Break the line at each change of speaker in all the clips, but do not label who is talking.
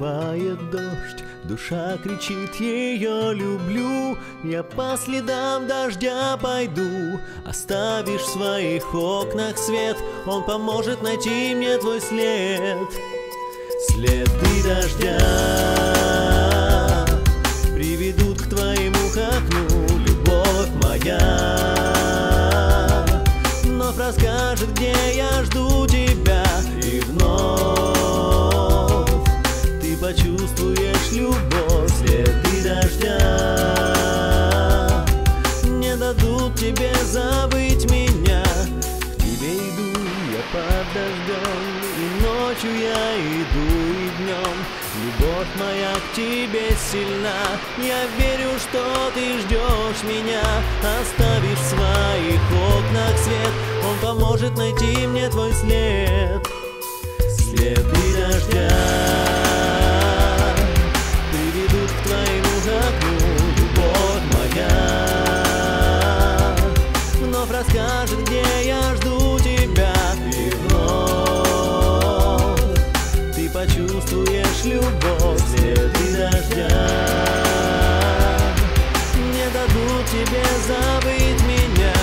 проливает дождь, душа кричит, ее люблю. Я по следам дождя пойду, оставишь в своих окнах свет, он поможет найти мне твой след. Следы дождя приведут к твоему окну, любовь моя вновь расскажет, где я жду тебя, и вновь ты почувствуешь любовь. Следы дождя не дадут тебе забыть меня. К тебе иду я под дождем, и ночью я иду, и днем. Любовь моя к тебе сильна, я верю, что ты ждешь меня. Оставишь в своих окнах свет, он поможет найти мне твой след. Следы дождя приведут к твоему окну, любовь моя вновь расскажет, где я жду тебя, и вновь ты почувствуешь любовь. Следы дождя не дадут тебе забыть меня.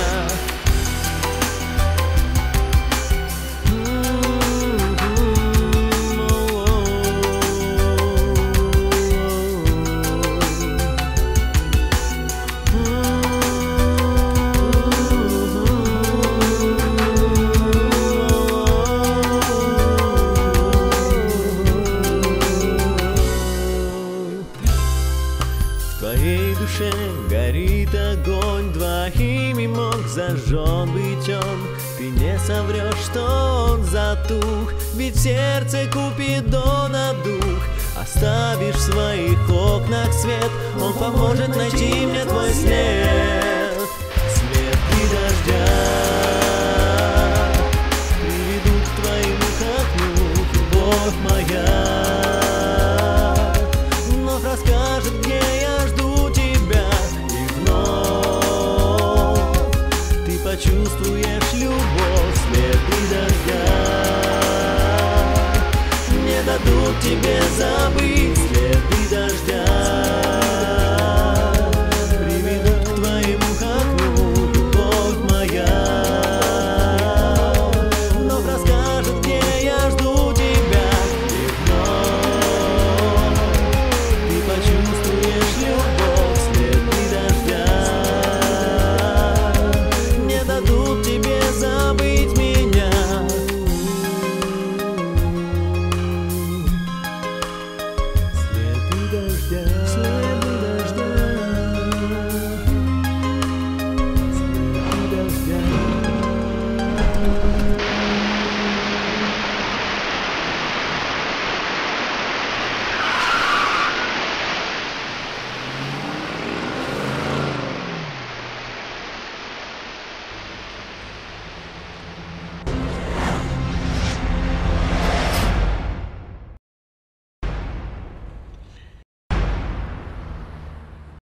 В твоей душе горит огонь, двоими мог зажжен быть он. Ты не соврешь, что он затух, ведь в сердце Купидона дух. Оставишь в своих окнах свет, он поможет найти мне твой след.